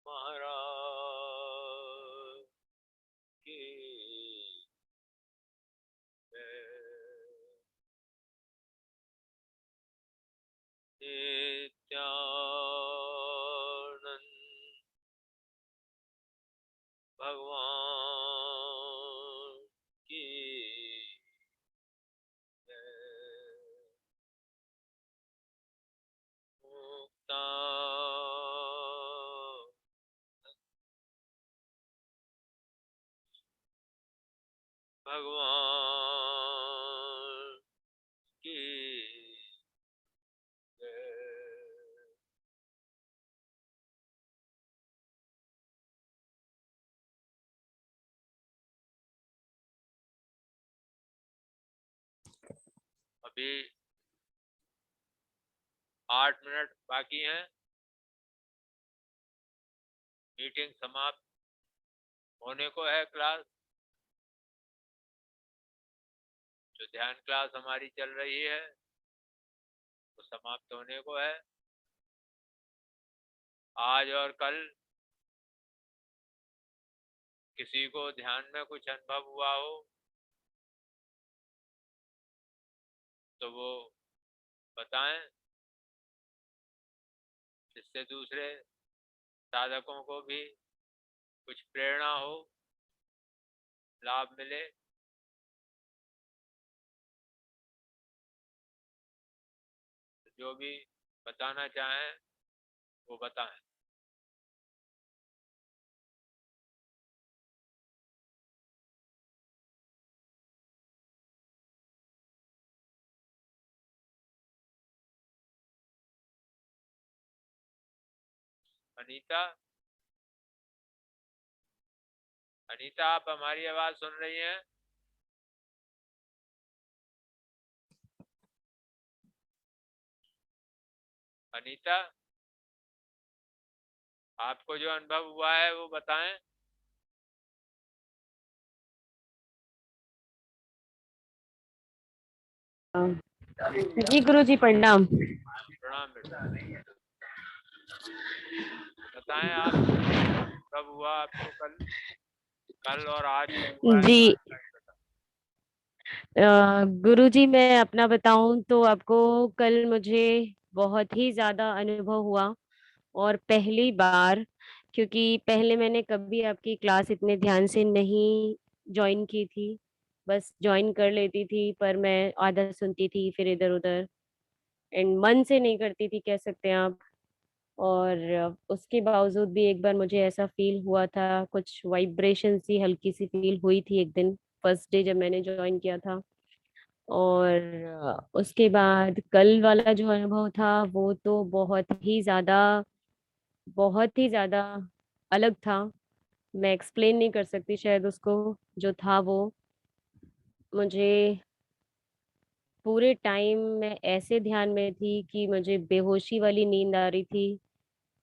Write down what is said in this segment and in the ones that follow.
महाराज की नित्यानंद भगवान की भगवान की अभी 8 मिनट बाकी हैं, मीटिंग समाप्त होने को है। क्लास जो ध्यान क्लास हमारी चल रही है वो समाप्त होने को है। आज और कल किसी को ध्यान में कुछ अनुभव हुआ हो तो वो बताएं, जिससे दूसरे साधकों को भी कुछ प्रेरणा हो, लाभ मिले। जो भी बताना चाहें वो बताएं। अनीता, अनीता आप हमारी आवाज सुन रही हैं? अनीता, आपको जो अनुभव हुआ है वो बताएं। जी गुरु जी प्रणाम। प्रणाम बेटा, बताएं आप कब हुआ आपको? कल, कल और आज कब हुआ है? जी गुरु जी मैं अपना बताऊं तो आपको, कल मुझे बहुत ही ज़्यादा अनुभव हुआ और पहली बार, क्योंकि पहले मैंने कभी आपकी क्लास इतने ध्यान से नहीं जॉइन की थी। बस जॉइन कर लेती थी, पर मैं आधा सुनती थी फिर इधर-उधर एंड मन से नहीं करती थी, कह सकते हैं आप। और उसके बावजूद भी एक बार मुझे ऐसा फ़ील हुआ था, कुछ वाइब्रेशन सी हल्की-सी फ़ील हुई थी एक दिन, फर्स्ट डे जब मैंने जॉइन किया था। और उसके बाद कल वाला जो अनुभव था, वो तो बहुत ही ज़्यादा अलग था। मैं एक्सप्लेन नहीं कर सकती शायद उसको, जो था वो। मुझे पूरे टाइम मैं ऐसे ध्यान में थी कि मुझे बेहोशी वाली नींद आ रही थी,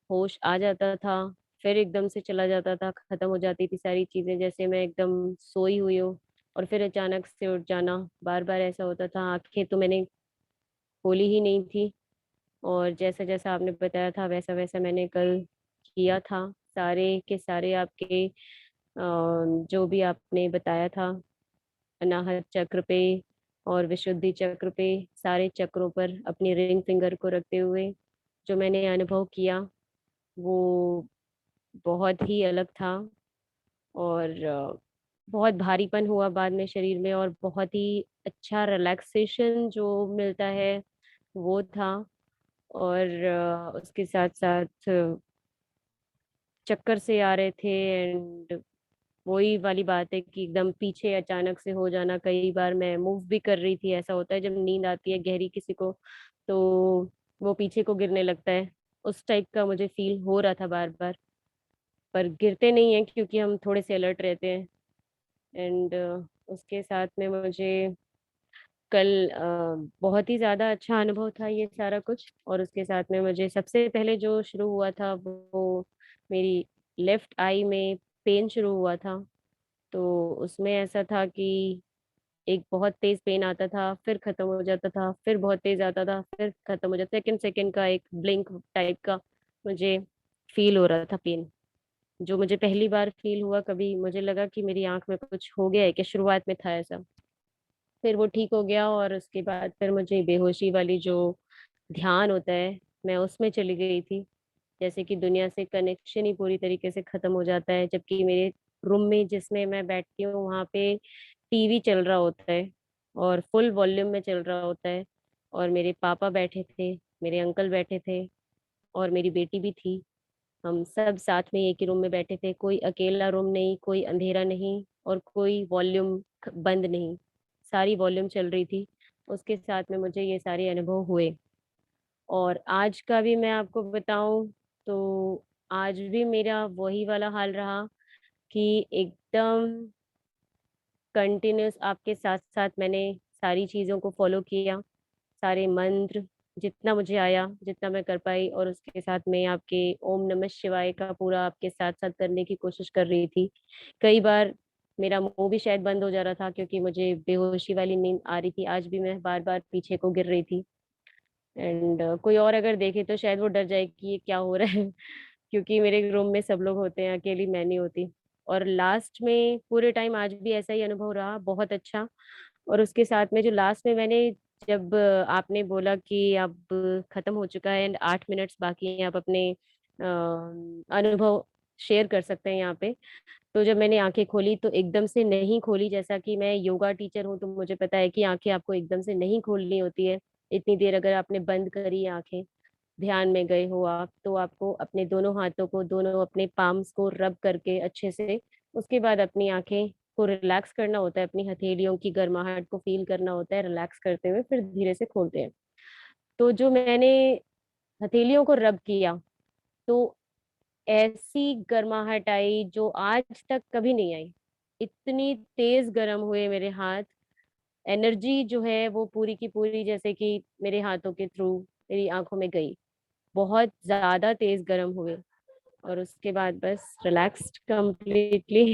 होश आ जाता था, फिर एकदम से चला जाता था, खत्म हो जाती थी सारी चीज़ें, जैसे मैं एकदम सोई हुई हूँ और फिर अचानक से उठ जाना। बार-बार ऐसा होता था, आँखें तो मैंने खोली ही नहीं थी। और जैसा-जैसा आपने बताया था वैसा-वैसा मैंने कल किया था। सारे के सारे आपके जो भी आपने बताया था, अनाहत चक्र पे और विशुद्धि चक्र पे, सारे चक्रों पर अपनी रिंग फिंगर को रखते हुए जो मैंने अनुभव किया, वो बहुत ही अलग था। और बहुत भारीपन हुआ बाद में शरीर में और बहुत ही अच्छा रिलैक्सेशन जो मिलता है, वो था। और उसके साथ-साथ चक्कर से आ रहे थे एंड वही वाली बात है कि एकदम पीछे अचानक से हो जाना। कई बार मैं मूव भी कर रही थी, ऐसा होता है जब नींद आती है गहरी किसी को, तो वो पीछे को गिरने लगता है। उस टाइप का मुझे फ़ील हो रहा था बार-बार, पर गिरते नहीं हैं क्योंकि हम थोड़े से अलर्ट रहते हैं। एंड उसके साथ में मुझे कल बहुत ही ज़्यादा अच्छा अनुभव था ये सारा कुछ। और उसके साथ में मुझे सबसे पहले जो शुरू हुआ था, वो मेरी लेफ्ट आई में पेन शुरू हुआ था। तो उसमें ऐसा था कि एक बहुत तेज़ पेन आता था, फिर खत्म हो जाता था, फिर बहुत तेज़ आता था, फिर खत्म हो जाता, सेकंड सेकंड का एक ब्लिंक टाइप का मुझे फ़ील हो रहा था पेन। जो मुझे पहली बार फ़ील हुआ, कभी मुझे लगा कि मेरी आँख में कुछ हो गया है क्या? शुरुआत में था ऐसा। फिर वो ठीक हो गया और उसके बाद फिर मुझे बेहोशी वाली जो ध्यान होता है, मैं उसमें चली गई थी। जैसे कि दुनिया से कनेक्शन ही पूरी तरीके से खत्म हो जाता है, जबकि मेरे रूम में जिसमें मैं बैठती हूँ, वहाँ पे टीवी चल रहा होता है और फुल वॉल्यूम में चल रहा होता है। और मेरे पापा बैठे थे, मेरे अंकल बैठे थे और मेरी बेटी भी थी। हम सब साथ में एक ही रूम में बैठे थे, कोई अकेला रूम नहीं, कोई अंधेरा नहीं और कोई वॉल्यूम बंद नहीं, सारी वॉल्यूम चल रही थी। उसके साथ में मुझे ये सारे अनुभव हुए। और आज का भी मैं आपको बताऊं, तो आज भी मेरा वही वाला हाल रहा कि एकदम कंटिन्यूअस आपके साथ साथ मैंने सारी चीज़ों को फॉलो किया, सारे मंत्र जितना मुझे आया, जितना मैं कर पाई। और उसके साथ में आपके ओम नमः शिवाय का पूरा आपके साथ-साथ करने की कोशिश कर रही थी। कई बार मेरा मुँह भी शायद बंद हो जा रहा था क्योंकि मुझे बेहोशी वाली नींद आ रही थी। आज भी मैं बार-बार पीछे को गिर रही थी एंड कोई और अगर देखे तो शायद वो डर जाए कि ये क्या हो रहा है। क्योंकि मेरे रूम में सब लोग होते हैं, अकेली मैं नहीं होती। और लास्ट में पूरे टाइम आज भी ऐसा ही अनुभव रहा, बहुत अच्छा। और उसके साथ में जो लास्ट में मैंने जब आपने बोला कि अब खत्म हो चुका है एंड 8 मिनट्स बाकी हैं, आप अपने अनुभव शेयर कर सकते हैं यहाँ पे। तो जब मैंने आँखें खोली तो एकदम से नहीं खोली, जैसा कि मैं योगा टीचर हूँ तो मुझे पता है कि आँखें आपको एकदम से नहीं खोलनी होती है। इतनी देर अगर आपने बंद करी आँखें, ध्यान में गए हो आप, तो आपको अपने दोनों हाथों को, दोनों अपने पाम्स को रब करके अच्छे से, उसके बाद अपनी आँखें को रिलैक्स करना होता है, अपनी हथेलियों की गर्माहट को फ़ील करना होता है, रिलैक्स करते हुए फिर धीरे से खोलते हैं। तो जो मैंने हथेलियों को रब किया, तो ऐसी गर्माहट आई जो आज तक कभी नहीं आई। इतनी तेज़ गरम हुए मेरे हाथ, एनर्जी जो है वो पूरी की पूरी जैसे कि मेरे हाथों के थ्रू मेरी आँखों में गई। बहुत ज़्यादा तेज़ गरम हुए और उसके बाद बस रिलैक्स्ड कंप्लीटली।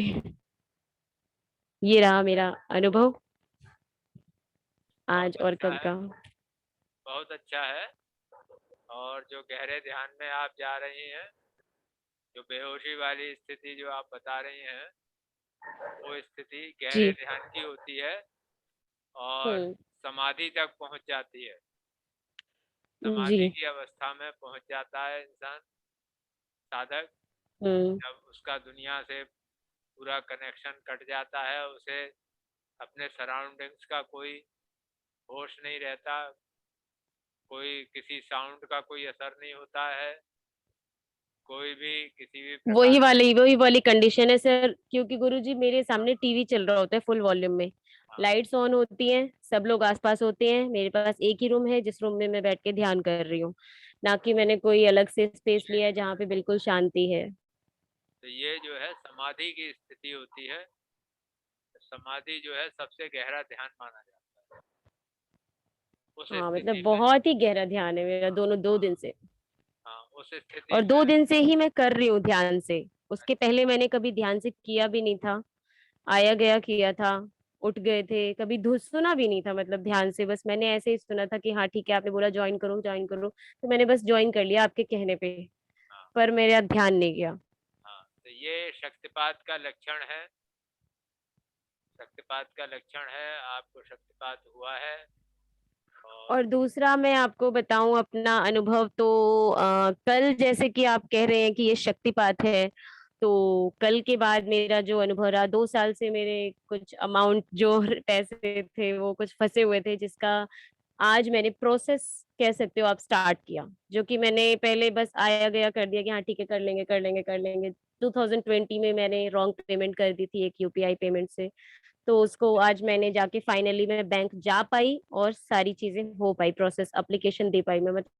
ये रहा मेरा अनुभव आज बहुत और अच्छा कल है, का। बहुत अच्छा है। और जो गहरे ध्यान में आप जा रही हैं, जो बेहोशी वाली स्थिति जो आप बता रही हैं, वो स्थिति गहरे जी। ध्यान की होती है और हुँ। समाधि तक पहुंच जाती है। समाधि जी। की अवस्था में पहुंच जाता है इंसान, साधक। हम्म। जब उसका दुनिया से पूरा कनेक्शन कट जाता है, उसे अपने सराउंडिंग्स का कोई होश नहीं रहता, कोई किसी साउंड का कोई असर नहीं होता है, कोई भी किसी भी प्रकार से। वही वाली कंडीशन है सर, क्योंकि गुरुजी मेरे सामने टीवी चल रहा होता है फुल वॉल्यूम में, हाँ, लाइट्स ऑन होती हैं, सब लोग आसपास होते हैं, मेरे पास एक ही रूम है जिस रूम में मैं बैठ के ध्यान कर रही हूँ, ना कि मैंने कोई अलग से स्पेस ये लिया है जो जहाँ है, पे बिल्कुल शांति है। तो ये जो है समाधि की स्थिति होती है। समाधि जो है सबसे गहरा ध्यान माना जाता है उस हाँ मतलब स्थिति में। बहुत ही गहरा ध्यान है मेरा, हाँ, दोनों दो हाँ, दिन से। हाँ, उस स्थिति और में। 2 दिन से ही मैं कर रही हूँ ध्यान से, उसके अच्छा, पहले मैंने कभी ध्यान से किया भी नहीं था, आया गया किया था, उठ गए थे, कभी सुना भी नहीं था मतलब ध्यान से, बस मैंने ऐसे ही सुना था कि हाँ ठीक है आपने बोला ज्वाइन करो ज्वाइन करो, तो मैंने बस ज्वाइन कर लिया आपके कहने पे, हाँ, पर मेरा ध्यान नहीं गया। हाँ, तो ये शक्तिपात का लक्षण है। शक्तिपात का लक्षण है, आपको शक्तिपात हुआ है। और और दूसरा मैं आपको बताऊं अपना अनुभव, तो कल जैसे कि आप कह रहे हैं कि ये शक्तिपात है, तो कल के बाद मेरा जो अनुभव रहा, 2 साल से मेरे कुछ अमाउंट जो पैसे थे वो कुछ फंसे हुए थे, जिसका आज मैंने प्रोसेस कह सकते हो आप स्टार्ट किया, जो कि मैंने पहले बस आया गया कर दिया कि हाँ ठीक है कर लेंगे कर लेंगे कर लेंगे। 2020 में मैंने रॉन्ग पेमेंट कर दी थी एक यूपीआई पेमेंट से, तो उसको आज मैंने जाके फाइनली मैं बैंक जा पाई और सारी चीजें हो पाई, प्रोसेस एप्लीकेशन दे पाई मैं, मतलब